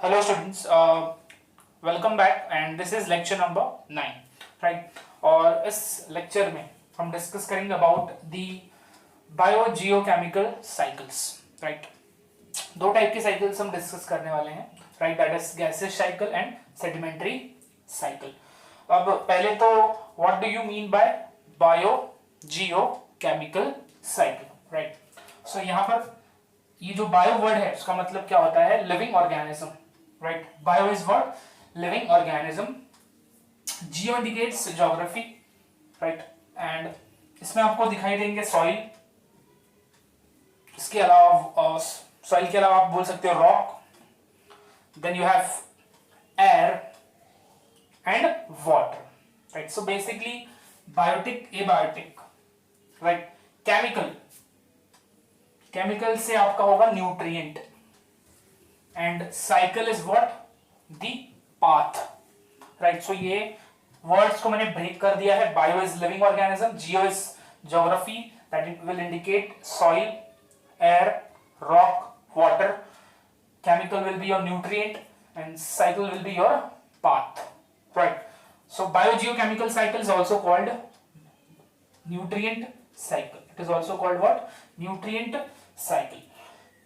Hello students, welcome back and this is lecture number 9, right? और इस lecture में हम discuss करेंगे about the biogeochemical cycles, right? दो टाइप के cycles हम discuss करने वाले हैं, right? That is gaseous cycle and sedimentary cycle. अब पहले तो what do you mean by biogeochemical cycle, right? So यहाँ पर ये जो बायो वर्ड है उसका मतलब क्या होता है? Living organism, right? Bio is what? Living organism. Jio indicates geography, right? And इसमें आपको दिखाई देंगे सॉइल. इसके अलावा सॉइल के अलावा आप बोल सकते हो rock. Then you have air and water, right? So basically biotic, abiotic, right? Chemical से आपका होगा nutrient and cycle is what? The path, right? So ये वर्ड्स को मैंने ब्रेक कर दिया है. Bio is living organism, geo is geography, that it will indicate soil, air, rock, water. Chemical will be your nutrient and cycle will be your path, right? So biogeochemical cycle is also called nutrient cycle. It is also called what? Nutrient cycle.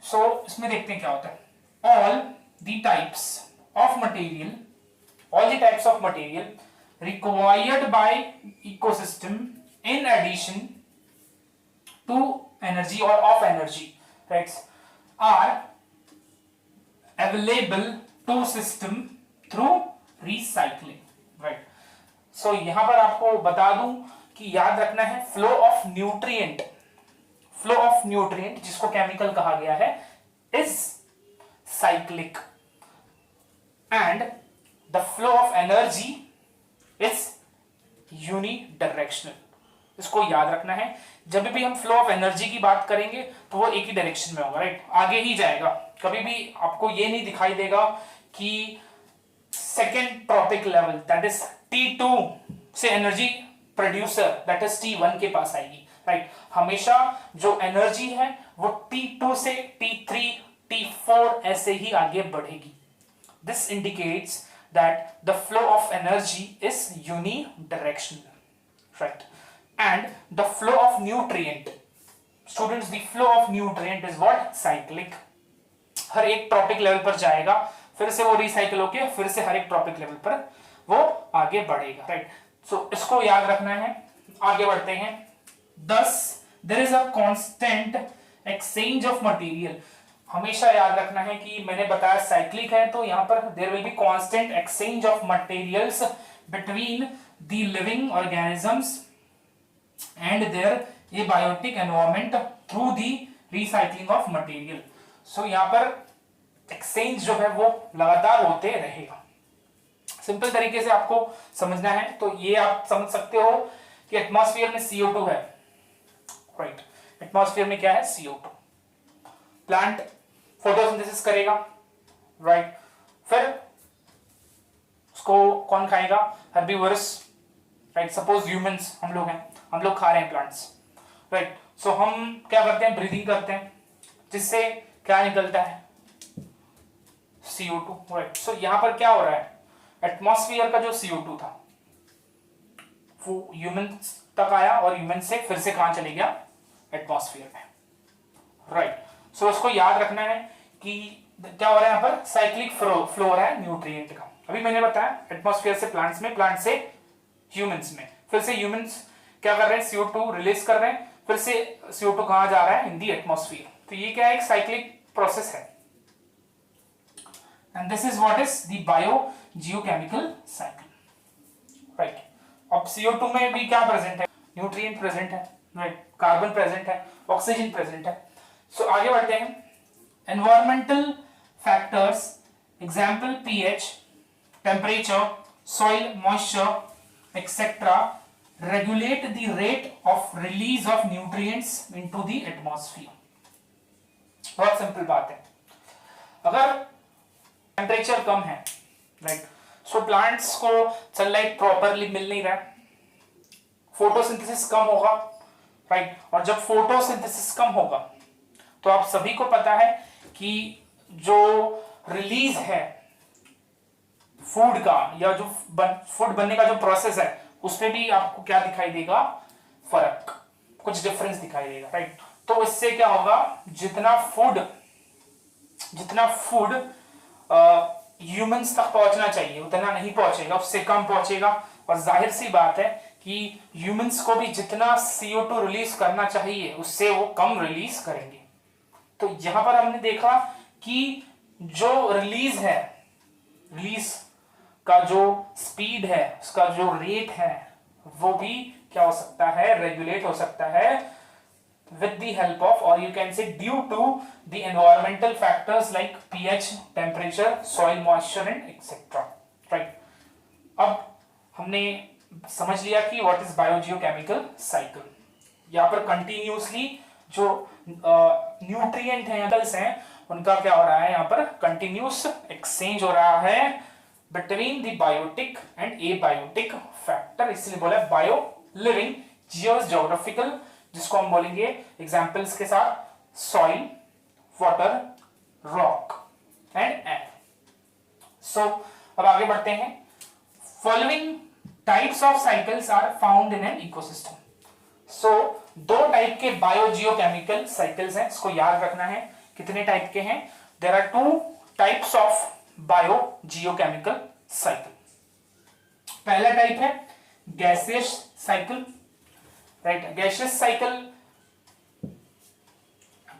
So इसमें देखते हैं क्या होता है. all the types of material required by ecosystem in addition to energy or of energy, right, are available to system through recycling, right? So यहां पर आपको बता दूं कि याद रखना है फ्लो ऑफ न्यूट्रिएंट जिसको केमिकल कहा गया है is cyclic and the flow of energy is unidirectional. इसको याद रखना है. जब भी हम फ्लो ऑफ एनर्जी की बात करेंगे तो वो एक ही डायरेक्शन में होगा, राइट? आगे ही जाएगा. कभी भी आपको ये नहीं दिखाई देगा कि second trophic level that is T2 से energy producer that is T1 के पास आएगी, राइट? हमेशा जो एनर्जी है वो T2 से T3, T4 ऐसे ही आगे बढ़ेगी. This indicates that the flow of energy is unidirectional, right? And the flow of nutrient, students, the flow of nutrient is what? Cyclic. हर एक ट्रॉपिक लेवल पर जाएगा, फिर से वो रिसाइकिल होके फिर से हर एक ट्रॉपिक लेवल पर वो आगे बढ़ेगा, राइट? सो इसको याद रखना है. आगे बढ़ते हैं. Thus, there is a constant exchange of material. हमेशा याद रखना है कि मैंने बताया साइक्लिक है तो यहाँ पर there will be constant exchange of materials between the living organisms and their abiotic environment through the recycling of material. So यहाँ पर exchange जो है वो लगातार होते रहेगा. सिंपल तरीके से आपको समझना है तो ये आप समझ सकते हो कि एटमॉस्फेयर में CO2 है, राइट? एटमॉस्फेयर में क्या है? CO2. प्लांट फोटोसिंथेसिस करेगा, राइट? फिर उसको कौन खाएगा? Herbivorous, right? सपोज ह्यूमंस, हम लोग हैं, हम लोग खा रहे हैं प्लांट्स, राइट? सो हम क्या करते हैं? ब्रीदिंग करते हैं, जिससे क्या निकलता है? CO2, right? सो यहां पर क्या हो रहा है? एटमॉस्फेयर का जो CO2 था वो ह्यूमंस तक आया और ह्यूमन से फिर से कहां चले गया? एटमॉस्फेयर में, राइट? सो इसको याद रखना है कि क्या हो रहा है यहाँ पर? साइक्लिक फ्लो हो रहा है न्यूट्रिएंट का. अभी मैंने बताया एटमॉस्फेयर से प्लांट्स में, प्लांट से ह्यूमंस में, फिर से ह्यूमंस क्या कर रहे हैं? CO2 रिलीज कर रहे हैं, फिर से CO2 कहां जा रहा है? In the atmosphere. तो ये क्या है? एक साइक्लिक प्रोसेस है. And this is what is the biogeochemical cycle, right? अब CO2 में भी क्या प्रेजेंट है? न्यूट्रिएंट प्रेजेंट है, राइट? कार्बन प्रेजेंट है, ऑक्सीजन प्रेजेंट है. सो आगे बढ़ते हैं. Environmental factors, example pH, temperature, soil moisture etcetera regulate the rate of release of nutrients into the atmosphere. बहुत सिंपल बात है. अगर टेम्परेचर कम है, राइट? सो प्लांट्स को सनलाइट प्रॉपरली मिल नहीं रहा है, फोटोसिंथेसिस कम होगा, राइट? और जब फोटोसिंथेसिस कम होगा तो आप सभी को पता है कि जो रिलीज है फूड का या जो फूड बनने का जो प्रोसेस है उसमें भी आपको क्या दिखाई देगा, फर्क, कुछ डिफरेंस दिखाई देगा, राइट। तो इससे क्या होगा, जितना फूड ह्यूमंस तक पहुंचना चाहिए उतना नहीं पहुंचेगा, उससे कम पहुंचेगा। और जाहिर सी बात है कि ह्यूमंस को भी जितना CO2 रिलीज करना चाहिए उससे वो कम रिलीज करेंगे। तो यहां पर हमने देखा कि जो रिलीज का जो स्पीड है, उसका जो रेट है, वो भी क्या हो सकता है, रेगुलेट हो सकता है with the help of, or you can say due to the environmental factors like pH, temperature, soil moisture and etc. right? अब हमने समझ लिया कि व्हाट इज बायोजियोकेमिकल साइकिल। यहाँ पर कंटिन्यूसली जो न्यूट्रिएंट हैं उनका क्या हो रहा है, यहाँ पर कंटिन्यूस एक्सचेंज हो रहा है between the biotic and abiotic factor, इसलिए बोला बायो लिविंग जियोग्राफिकल, जिसको हम बोलेंगे एग्जांपल्स के साथ soil, water, rock and air. So अब आगे बढ़ते हैं। Following types of cycles are found in an ecosystem. So दो टाइप के बायोजियोकेमिकल साइकिल्स हैं, इसको याद रखना है। कितने टाइप के हैं? There are 2 types of biogeochemical cycle. पहला टाइप है gaseous cycle, right. Gaseous cycle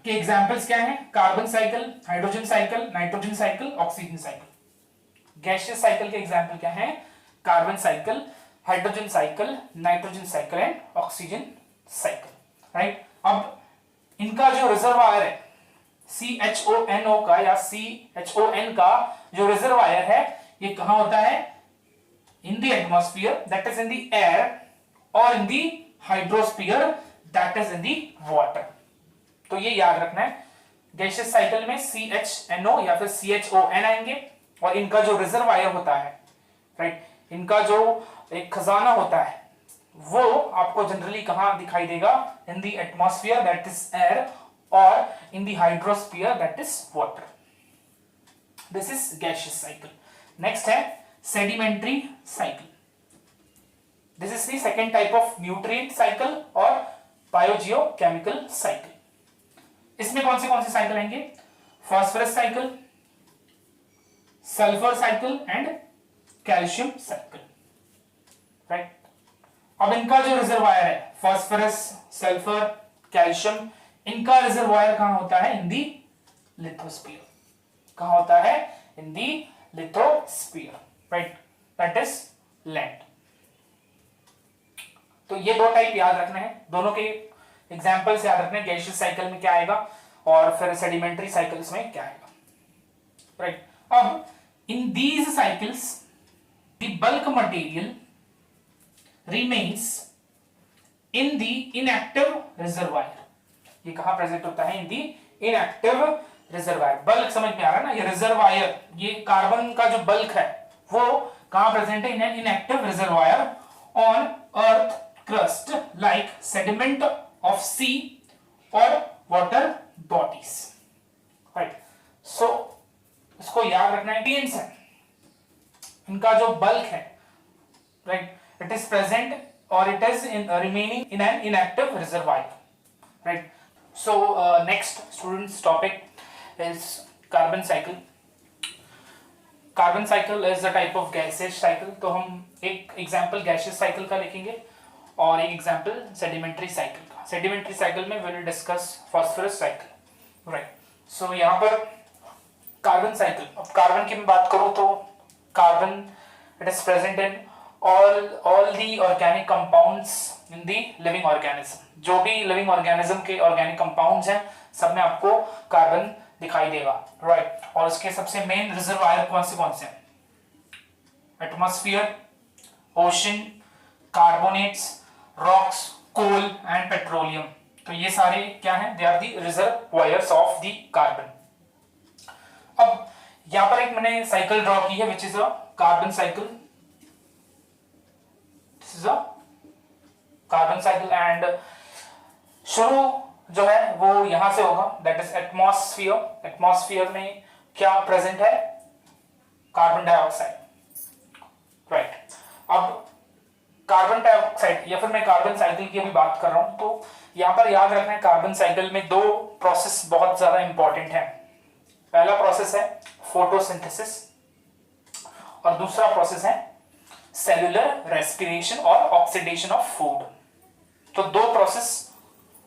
के एग्जांपल्स क्या हैं? Carbon cycle, hydrogen cycle, nitrogen cycle, oxygen cycle. Gaseous cycle के एग्जांपल क्या हैं? Carbon cycle, hydrogen cycle, nitrogen cycle and oxygen cycle, right. अब इनका जो रिजर्वायर है CHONO का या CHON का जो रिजर्वायर है, ये कहां होता है? In the atmosphere, that is in the air, और in the hydrosphere, that is in the water. तो ये याद रखना है। गैसियस साइकिल में CHNO या फिर CHON आएंगे, और इनका जो रिजर्वायर होता है, राइट, इनका जो एक खजाना होता है, वो आपको जनरली कहां दिखाई देगा? In the atmosphere, that is air, और in the hydrosphere, that is water. This is gaseous cycle. Next है sedimentary cycle. This is the second type of nutrient cycle और बायोजियोकेमिकल साइकिल। इसमें कौन सी साइकिल आएंगे? Phosphorus cycle, sulphur cycle and calcium cycle, right. अब इनका जो reservoir है, फास्फोरस, सल्फर, कैल्शियम, इनका रिजर्वायर कहां होता है? In the lithosphere. कहां होता है? In the lithosphere, right, that is land. तो ये दो टाइप याद रखना है, दोनों के एग्जांपल्स याद रखने। गैसियस साइकिल में क्या आएगा और फिर सेडिमेंट्री साइकिल्स में क्या आएगा, राइट। अब in these cycles the bulk material remains in the inactive reservoir। ये कहां प्रेजेंट होता है? In the inactive reservoir. Bulk समझ में आ रहा है ना? ये रिजर्वायर, ये कार्बन का जो बल्क है वो कहां प्रेजेंट है? In an inactive reservoir on earth crust like sediment of sea और वाटर बॉडीज, राइट। सो इसको याद रखना है। इनका जो बल्क है, right, it is present or it is remaining in an inactive reservoir, right? So next students topic is carbon cycle. Carbon cycle is a type of gaseous cycle। तो हम एक एग्जांपल gaseous cycle का लिखेंगे और एक example sedimentary cycle का। Sedimentary cycle में we will discuss phosphorus cycle, right? So यहाँ पर carbon cycle, अब कार्बन की मैं बात करूँ तो carbon it is present in all the organic compounds in the living organism। जो भी living organism के organic compounds हैं, सब में आपको कार्बन दिखाई देगा, राइट। और उसके सबसे मेन रिजर्वायर कौन से हैं? Atmosphere, ocean, carbonates, rocks, coal and petroleum. तो ये सारे क्या हैं? They are the reservoirs of the carbon. अब यहां पर एक मैंने साइकिल ड्रॉ की है which is a carbon cycle. Carbon cycle and शुरू जो है वो यहां से होगा, दैट इज एटमॉस्फेयर। एटमॉस्फेयर में क्या प्रेजेंट है? Carbon dioxide, right. अब कार्बन डाइऑक्साइड या फिर मैं कार्बन साइकिल की अभी बात कर रहा हूं, तो यहां पर याद रखना है कार्बन साइकिल में दो प्रोसेस बहुत ज्यादा इंपॉर्टेंट है। पहला प्रोसेस है फोटोसिंथेसिस और दूसरा प्रोसेस है सेलुलर रेस्पिरेशन और ऑक्सीडेशन ऑफ फूड। तो दो प्रोसेस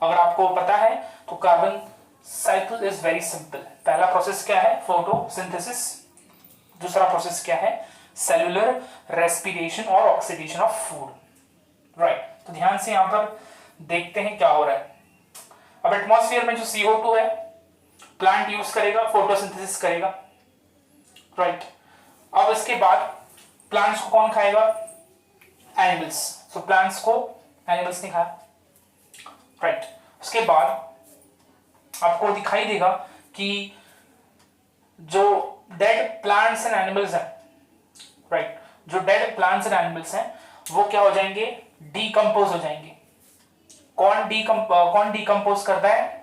अगर आपको पता है तो carbon cycle is very simple. पहला प्रोसेस क्या है? फोटोसिंथेसिस। दूसरा प्रोसेस क्या है? सेलुलर रेस्पिरेशन और ऑक्सीडेशन ऑफ फूड। राइट, तो ध्यान से यहां पर देखते हैं क्या हो रहा है। अब एटमॉस्फेयर में जो CO2 है, प्लांट यूज करेगा, फोटोसिंथेसिस करेगा। राइट, अब इसके बाद प्लांट्स को कौन खाएगा? एनिमल्स। सो प्लांट्स को एनिमल्स ने खाया। राइट, उसके बाद आपको दिखाई देगा कि जो डेड प्लांट्स एंड एनिमल्स हैं, राइट, जो डेड प्लांट्स एंड एनिमल्स हैं वो क्या हो जाएंगे? डीकंपोज हो जाएंगे। कौन डीकंपोज करता है?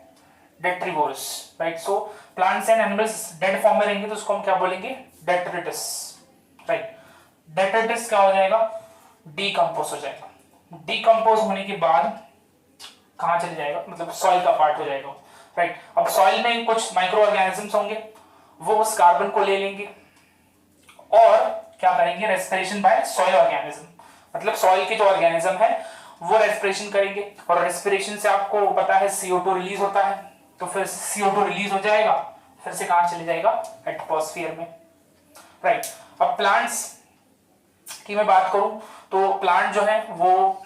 Detritivores. Right, so plants and animals dead form में रहेंगे तो उसको हम क्या बोलेंगे? डेट्रिटस। राइट, डेट्रिटस क्या हो जाएगा? डीकंपोज हो जाएगा। डीकंपोज होने के बाद कहां चले जाएगा? मतलब सॉइल का पार्ट हो जाएगा। राइट, अब सॉइल में कुछ माइक्रो ऑर्गेनिजम्स होंगे, वो उस कार्बन को ले लेंगे और क्या करेंगे? Respiration bye soil organism. मतलब सॉइल के जो ऑर्गेनिज्म है वो रेस्पिरेशन करेंगे और रेस्पिरेशन से आपको पता है CO2 रिलीज होता है, तो फिर CO2 रिलीज हो जाएगा, फिर से कहां चले जाएगा? एटमॉस्फेयर में। राइट, अब प्लांट्स की मैं बात करूं तो प्लांट जो है वो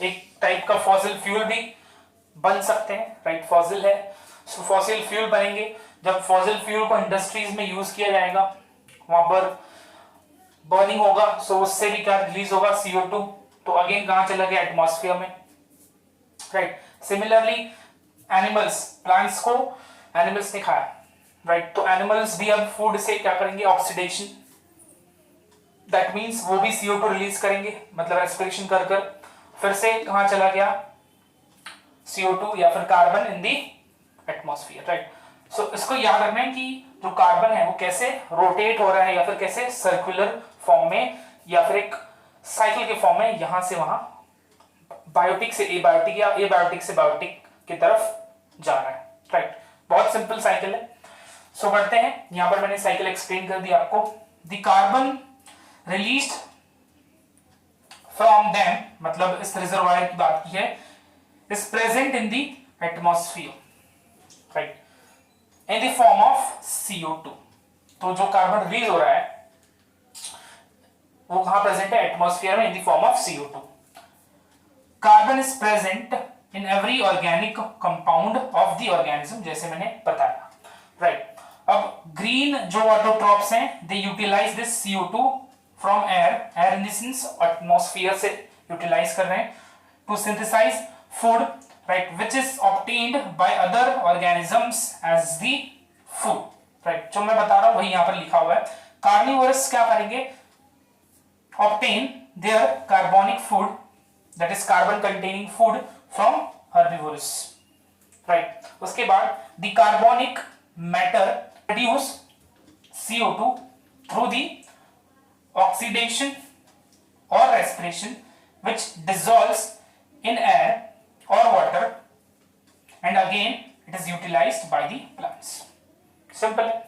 एक टाइप का फॉसिल फ्यूल भी बन सकते हैं। राइट, फॉसिल है, सो फॉसिल फ्यूल बनेंगे। जब फॉसिल फ्यूल को इंडस्ट्रीज में यूज किया जाएगा, वहां पर बर्निंग होगा, सो उससे भी क्या रिलीज होगा? CO2। तो अगेन कहां चला गया? एटमॉस्फेयर में। राइट, सिमिलरली एनिमल्स, प्लांट्स को एनिमल्स ने खाया। राइट, तो एनिमल्स भी अब फूड से क्या करेंगे? ऑक्सीडेशन। दैट मींस वो भी CO2 रिलीज करेंगे, मतलब रेस्पिरेशन कर कर फिर से कहां चला गया? CO2 या फिर carbon in the atmosphere. Right, so इसको याद रखना है कि जो कार्बन है वो कैसे रोटेट हो रहा है या फिर कैसे सर्कुलर फॉर्म में या फिर एक साइकिल के फॉर्म में यहां से वहां बायोटिक से एबायोटिक या एबायोटिक से बायोटिक की तरफ जा रहा है। राइट, बहुत सिंपल साइकिल है। सो बढ़ते हैं, यहां पर मैंने साइकिल एक्सप्लेन कर दी आपको। The carbon released from them, मतलब इस रिजर्वायर की बात की है, is present in the atmosphere. Right, in the form of CO2। तो जो कार्बन रिलीज हो रहा है वो कहां प्रेजेंट है? एटमॉस्फेयर में, in the form of CO2। Carbon is present in every organic compound of the organism, जैसे मैंने बताया। राइट, अब ग्रीन जो ऑटोट्रॉप्स हैं, they utilise this CO2 from air in the sense atmosphere से यूटिलाइज कर रहे हैं to synthesise food. Right, which is obtained by other organisms as the food. Right, जो मैं बता रहा हूं वही यहां पर लिखा हुआ है। कार्निवोरस क्या करेंगे? obtain their carbonic food, that is carbon containing food from herbivores. Right, उसके बाद the carbonic matter produce CO2 through the oxidation or respiration which dissolves in air or water and again it is utilized by the plants. Simple है।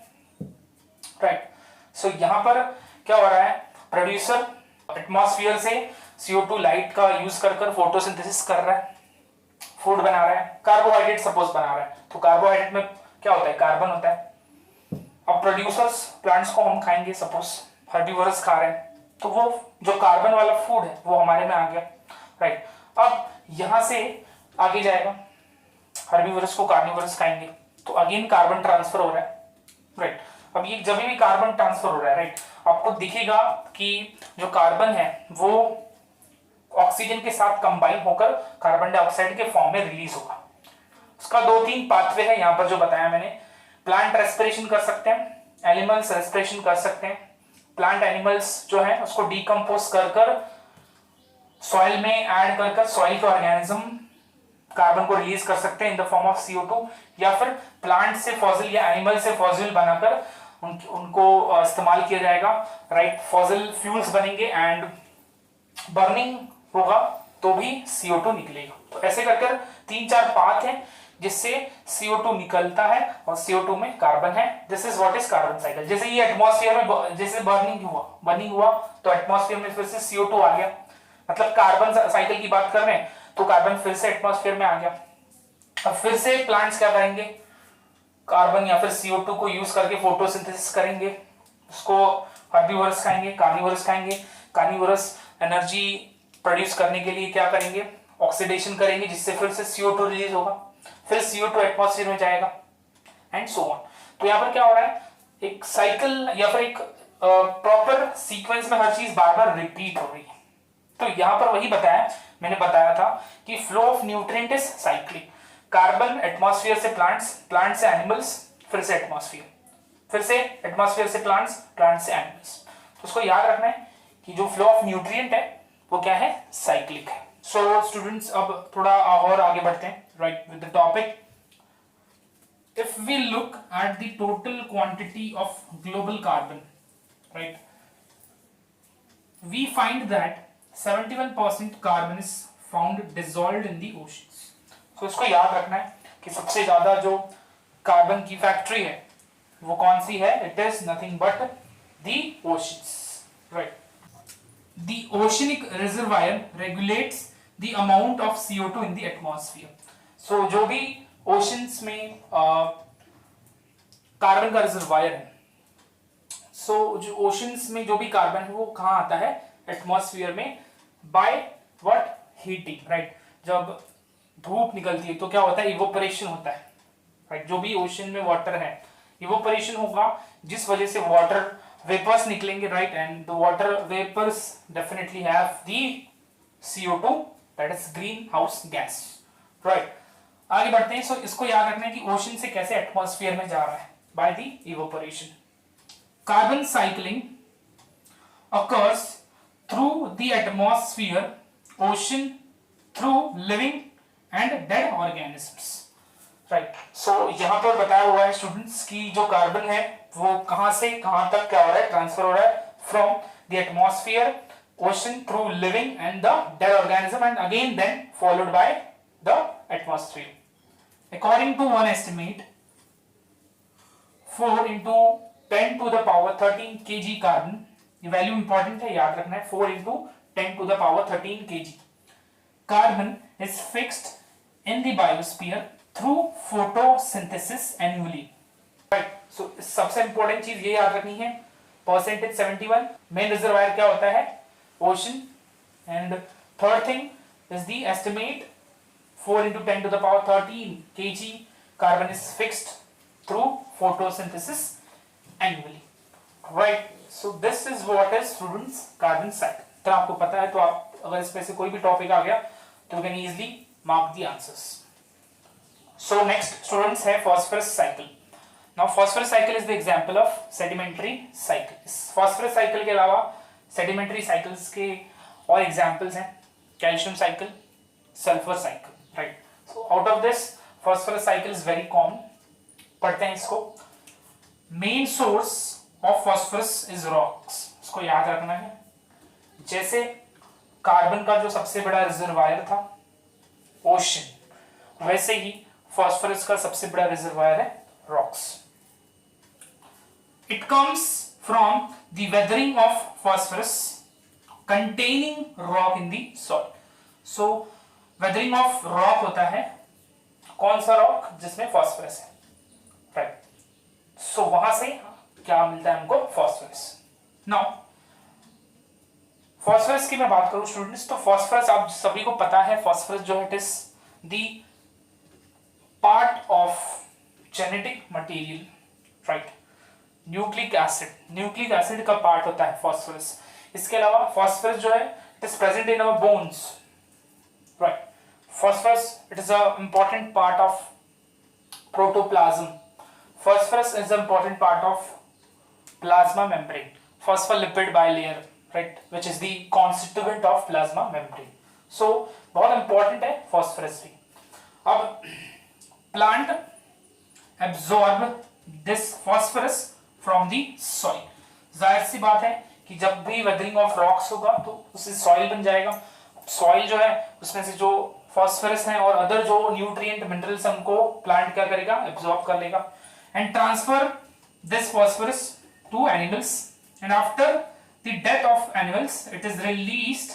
Right, so यहाँ पर क्या हो रहा है? Producer atmosphere से CO2 लाइट का use कर कर फोटोसिंथेसिस कर रहा है, फूड बना रहा है, कार्बोहाइड्रेट सपोज बना रहा है। तो कार्बोहाइड्रेट में क्या होता है? कार्बन होता है। अब प्रोड्यूसर्स प्लांट्स को हम खाएंगे, सपोज हर्बीवोरस खा रहे हैं, तो वो जो कार्बन वाला फूड है वो हमारे में आ गया। राइट, अब यहां से आगे जाएगा, हर्बीवोरस को कार्निवोरस खाएंगे तो अगेन कार्बन ट्रांसफर हो रहा है। राइट, अब ये जब भी कार्बन ट्रांसफर हो रहा है, राइट, आपको दिखेगा कि जो कार्बन है वो ऑक्सीजन के साथ कंबाइन होकर कार्बन डाइऑक्साइड के फॉर्म में रिलीज होगा। उसका 2-3 पाथवे है यहां पर जो बताया मैंने। प्लांट रेस्पिरेशन कर सकते हैं, एनिमल्स रेस्पिरेशन कर सकते हैं। प्लांट एनिमल्स जो है उसको डीकंपोज कर कर सॉइल में ऐड कर कर सॉइल के ऑर्गेनिज्म कार्बन को रिलीज कर सकते हैं इन द फॉर्म ऑफ CO2, या फिर प्लांट से फॉसिल या एनिमल से फॉसिल बनाकर उनको इस्तेमाल किया जाएगा, राइट। फॉसिल फ्यूल्स बनेंगे एंड बर्निंग होगा तो भी CO2 निकलेगा। तो ऐसे कर 3-4 पाथ है जिससे CO2 निकलता है और CO2 में कार्बन है। This is what is carbon cycle. जैसे ये एटमॉस्फेयर में जैसे बर्निंग हुआ तो एटमॉस्फेयर में फिर से CO2 आ गया, मतलब कार्बन साइकिल की बात कर रहे हैं तो कार्बन फिर से एटमॉस्फेयर में आ गया। अब फिर से प्लांट्स क्या करेंगे, कार्बन या फिर CO2 को यूज करके फोटोसिंथेसिस करेंगे, उसको हर्बीवोरस खाएंगे, कार्निवोरस खाएंगे। कार्निवोरस एनर्जी प्रोड्यूस करने के लिए क्या करेंगे, ऑक्सीडेशन करेंगे, जिससे फिर से CO2 रिलीज होगा, फिर CO2 एटमॉस्फेयर में जाएगा एंड सो ऑन। तो यहाँ पर क्या हो रहा है, एक साइकिल या फिर एक प्रॉपर सीक्वेंस में हर चीज बार बार रिपीट हो रही है। तो यहाँ पर वही मैंने बताया था कि flow of nutrient is cyclic. Carbon atmosphere से प्लांट्स, प्लांट से एनिमल्स, फिर से एटमॉस्फेयर, फिर से एटमॉस्फेयर से प्लांट्स, प्लांट से एनिमल्स। तो उसको याद रखना है कि जो फ्लो ऑफ न्यूट्रिएंट है वो क्या है, साइक्लिक है। सो स्टूडेंट्स अब थोड़ा और आगे बढ़ते हैं, right, with the topic. If we look at the total quantity of global carbon, right, we find that 71% carbon is found dissolved in the oceans. So इसको याद रखना है कि सबसे ज्यादा जो कार्बन की फैक्ट्री है वो कौन सी है, it is nothing but the oceans, right. The oceanic reservoir regulates the amount of CO2 in the atmosphere. So जो भी ओशंस में कार्बन का रिजर्वायर है, सो जो ओशंस में जो भी कार्बन है वो कहां आता है, एटमॉस्फेयर में, बाय व्हाट, हीटिंग, राइट। जब धूप निकलती है तो क्या होता है, इवोपरेशन होता है, राइट। जो भी ओशन में वाटर है, इवोपरेशन होगा जिस वजह से वाटर वेपर्स निकलेंगे, right, and the water vapours definitely have the CO2, that is green house gas, right. आगे बढ़ते हैं। सो इसको याद रखना है कि ओशन से कैसे एटमॉस्फेयर में जा रहा है, by the evaporation. Carbon cycling occurs through the atmosphere, ocean, through living and dead organisms, right. so यहां पर बताया हुआ है स्टूडेंट्स की जो कार्बन है वो कहां से कहां तक क्या हो रहा है, ट्रांसफर हो रहा है, from the atmosphere, ocean, through living and the dead organism, and again then followed by the atmosphere. According to one estimate, 4 into 10 to the power 13 kg carbon, ये वैल्यू इंपॉर्टेंट है, याद रखना है, 4 into 10 to the power 13 kg carbon is fixed in the biosphere through photosynthesis annually, right. so सबसे important चीज ये याद रखनी है, परसेंटेज 71, मेन रिजर्वायर क्या होता है, ocean, and third thing is the estimate 4 into 10 to the power 13 kg carbon is fixed through photosynthesis annually, right. so this is what is students carbon cycle. तो आपको पता है तो आप अगर इसमें से कोई भी टॉपिक आ गया तो you can easily mark the answers. So next students है phosphorus cycle. Now phosphorus cycle is the example of sedimentary cycle. phosphorus cycle के अलावा sedimentary cycles के और examples हैं, calcium cycle, sulfur cycle, right. so out of this phosphorus cycle is very common. पढ़ते हैं इसको। main source of phosphorus is rocks, इसको याद रखना है। जैसे कार्बन का जो सबसे बड़ा रिजर्वायर था ओशन, वैसे ही फास्फोरस का सबसे बड़ा रिजर्वायर है rocks. It comes from the weathering of phosphorus containing rock in the soil. So weathering of rock होता है कौन सा रॉक, जिसमें फास्फोरस है, राइट। सो वहां से क्या मिलता है हमको, फास्फोरस। नाउ फास्फोरस की मैं बात करूं स्टूडेंट्स, तो फास्फोरस आप सभी को पता है, फास्फोरस जो है it is the part of genetic material, right. Nucleic acid का पार्ट होता है फास्फोरस। इसके अलावा फास्फोरस जो है it is present in our bones, right. Phosphorus it is a important part of protoplasm. Phosphorus is a important part of plasma membrane, phospholipid bilayer, right, which is the constituent of plasma membrane. So बहुत important है phosphorus भी। अब plant absorb this phosphorus from the soil. जाहिर सी बात है कि जब भी वेदरिंग ऑफ रॉक्स होगा तो उससे सॉइल बन जाएगा। सॉइल जो है उसमें से जो फॉस्फोरस है और अदर जो न्यूट्रिएंट मिनरल्स उनको प्लांट क्या करेगा, एब्जॉर्ब कर लेगा and transfer this phosphorus to animals and after the death of animals it is released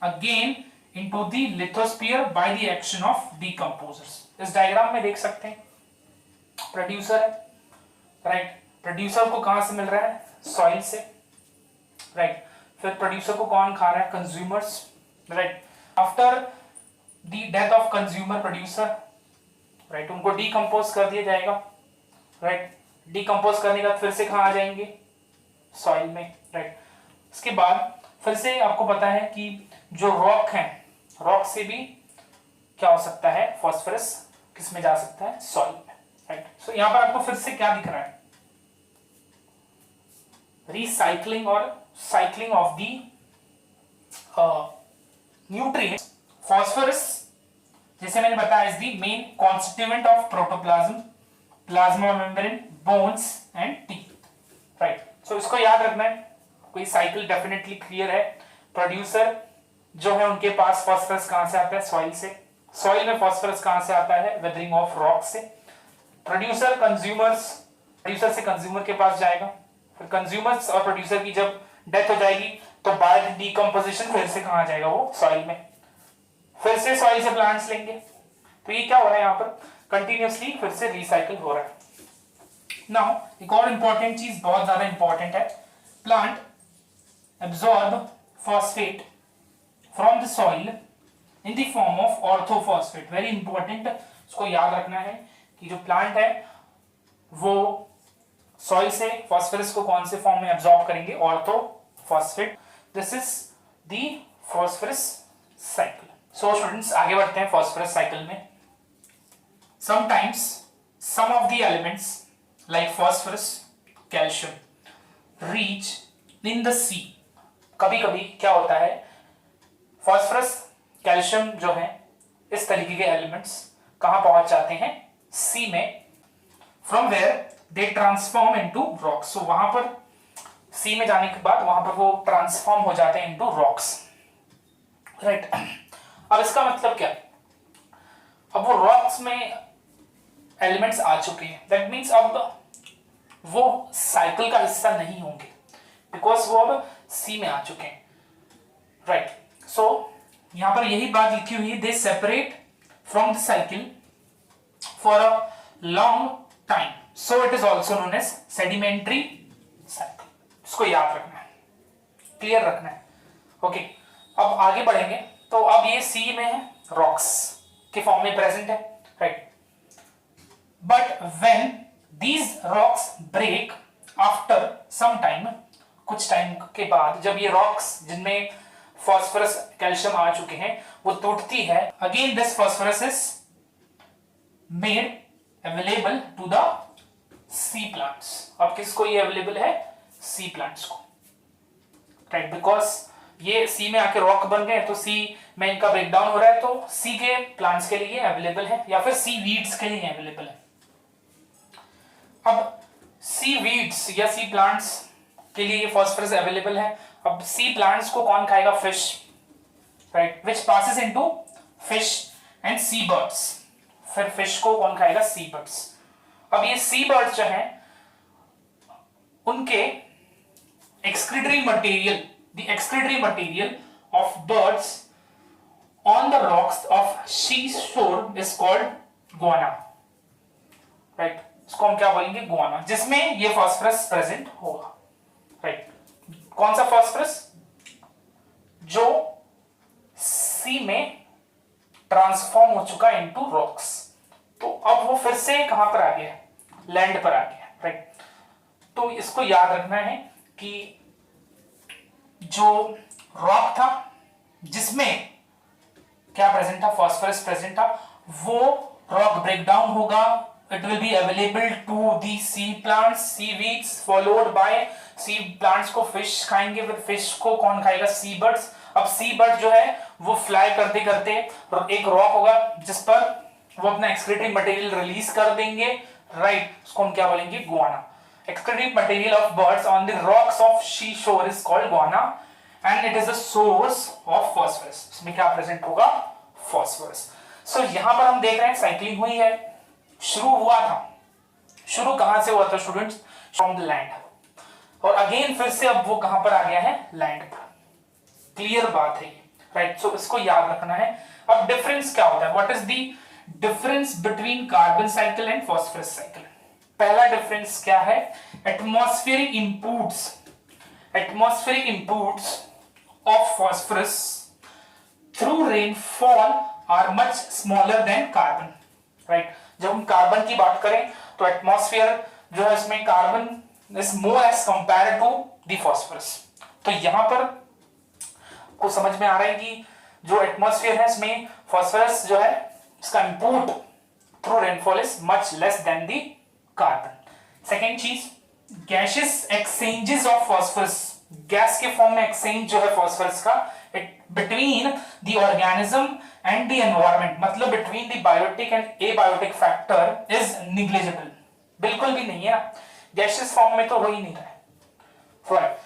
again into the lithosphere by the action of decomposers. इस डायग्राम में देख सकते हैं प्रोड्यूसर है, राइट। प्रोड्यूसर को कहां से मिल रहा है, सॉइल से, राइट। फिर प्रोड्यूसर को कौन खा रहा है, consumers, right. After the death of consumer producer, right, उनको डीकंपोज कर दिया जाएगा, राइट। डीकंपोज करने के बाद फिर से कहां आ जाएंगे, सॉइल में, राइट। इसके बाद फिर से आपको पता है कि जो रॉक है, रॉक से भी क्या हो सकता है, फॉस्फोरस किस में जा सकता है, सॉइल में, राइट। सो यहां पर आपको फिर से क्या दिख रहा है, रिसाइकलिंग और cycling of the nutrients. Phosphorus जैसे मैंने बताया is the main constituent of protoplasm, plasma membrane, bones and teeth, right. So इसको याद रखना है, कोई साइकिल डेफिनेटली क्लियर है। प्रोड्यूसर जो है उनके पास फॉस्फोरस कहां से आता है, सॉइल से। सॉइल में फॉस्फोरस कहां से आता है, वेदरिंग ऑफ रॉक से। प्रोड्यूसर कंज्यूमर्स, प्रोड्यूसर से कंज्यूमर के पास जाएगा, फिर कंज्यूमर्स और प्रोड्यूसर की जब डेथ हो जाएगी तो बाय डीकंपोजिशन फिर से कहां जाएगा, वो सॉइल में, फिर से सॉइल से प्लांट्स लेंगे। तो ये क्या हो रहा है, यहां पर कंटिन्यूअसली फिर से रिसाइकिल हो रहा है। नाउ एक और इंपॉर्टेंट चीज, बहुत ज्यादा इंपॉर्टेंट है, plant absorb phosphate from the soil in the form of orthophosphate. Very important, इसको याद रखना है कि जो प्लांट है वो सॉइल से फॉस्फोरस को कौन से फॉर्म में एब्जॉर्ब करेंगे, orthophosphate. This is the phosphorus cycle. So students आगे बढ़ते हैं फॉस्फोरस साइकिल में। Sometimes some of the elements like phosphorus, calcium reach in the sea. कभी कभी क्या होता है, फॉस्फोरस, कैल्शियम जो है इस तरीके के एलिमेंट्स कहां पहुंच जाते हैं, सी में, from where they transform into rocks. So वहां पर सी में जाने के बाद वहां पर वो ट्रांसफॉर्म हो जाते हैं इनटू रॉक्स, राइट। अब इसका मतलब क्या, अब वो रॉक्स में एलिमेंट्स आ चुके हैं, दैट मींस अब वो साइकिल का हिस्सा नहीं होंगे, बिकॉज वो अब सी में आ चुके हैं, राइट। सो यहां पर यही बात लिखी हुई है, they separate from the cycle for a long time, so it is also known as sedimentary cycle. इसको याद रखना है, क्लियर रखना है, ओके। अब आगे बढ़ेंगे, तो अब ये सी में है, रॉक्स के फॉर्म में प्रेजेंट है, right. But when these rocks break after some time, कुछ टाइम के बाद जब ये रॉक्स जिनमें फॉस्फोरस, कैल्शियम आ चुके हैं वो टूटती है, again this phosphorus is made available to the sea plants. अब किसको ये अवेलेबल है, सी प्लांट्स को, राइट। बिकॉज ये सी में आके रॉक बन गए तो सी में इनका ब्रेकडाउन हो रहा है, तो सी के प्लांट्स के लिए अवेलेबल है या फिर सी वीड्स के लिए अवेलेबल है। अब सी वीड्स या सी प्लांट्स के लिए फॉस्फोरस अवेलेबल है। अब सी प्लांट्स को कौन खाएगा, fish, right, which passes into fish and sea birds. फिर फिश को कौन खाएगा, सी बर्ड्स। अब ये सी बर्ड्स जो हैं उनके excretory material, the excretory material of birds on the rocks of seashore is called guana, right। इसको हम क्या बोलेंगे, गुआना, जिसमें ये फास्फोरस प्रेजेंट होगा, राइट। कौन सा फास्फोरस, जो सी में ट्रांसफॉर्म हो चुका इनटू रॉक्स, तो अब वो फिर से कहां पर आ गया, लैंड पर आ गया, राइट। तो इसको याद रखना है कि जो रॉक था जिसमें क्या प्रेजेंट था, फॉस्फोरस प्रेजेंट था, वो रॉक ब्रेकडाउन होगा, it will be available to the sea plants, seaweeds, followed by sea plants को फिश खाएंगे, फिर फिश को कौन खाएगा, सी बर्ड्स। अब सी बर्ड जो है वो फ्लाई करते करते एक रॉक होगा जिस पर वो अपना एक्सक्रीटरी मटेरियल रिलीज कर देंगे, राइट। उसको हम क्या बोलेंगे, Guana. excretive material of birds on the rocks of seashore is called guana and it is the source of phosphorus. इसमें क्या प्रेजेंट होगा? phosphorus. So यहाँ पर हम देख रहे हैं साइक्लिंग हुई है, शुरू हुआ था, शुरू कहां से हुआ था स्टूडेंट्स? फ्रॉम द लैंड, और अगेन फिर से अब वो कहां पर आ गया है? लैंड पर. क्लियर बात है, राइट? सो इसको याद रखना है. अब डिफरेंस क्या होता है? What is the difference between carbon cycle and phosphorus cycle? पहला डिफरेंस क्या है? Atmospheric inputs of phosphorus through rainfall are much smaller than carbon, right? जब हम कार्बन की बात करें तो एटमॉस्फेयर जो है इसमें carbon is more as compare to the phosphorus. तो यहां पर को समझ में आ रहा है कि जो एटमॉस्फेयर है इसमें फास्फोरस जो है इसका input through rainfall is much less than the carbon. Second चीज, gases exchanges of phosphorus, gas के फॉर्म में एक्सचेंज जो है फास्फोरस का between the organism and the environment, मतलब between the biotic and abiotic factor is negligible. बिल्कुल भी नहीं है. गैसेस फॉर्म में तो हो ही नहीं रहा है,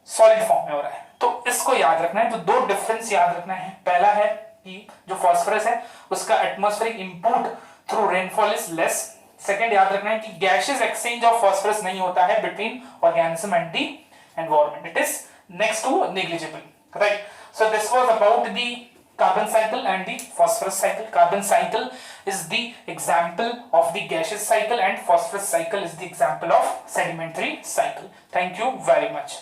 सॉलिड फॉर्म में हो रहा है. तो इसको याद रखना है. तो दो डिफरेंस याद रखना है. पहला है कि जो फास्फोरस है उसका atmospheric input through rainfall is less. Second याद रखना है कि गैसेस एक्सचेंज ऑफ फास्फोरस नहीं होता है between organism and the environment. It is next to negligible, right? So this was about the carbon cycle and the phosphorus cycle. Carbon cycle is the example of the gaseous cycle and phosphorus cycle is the example of sedimentary cycle. Thank you very much.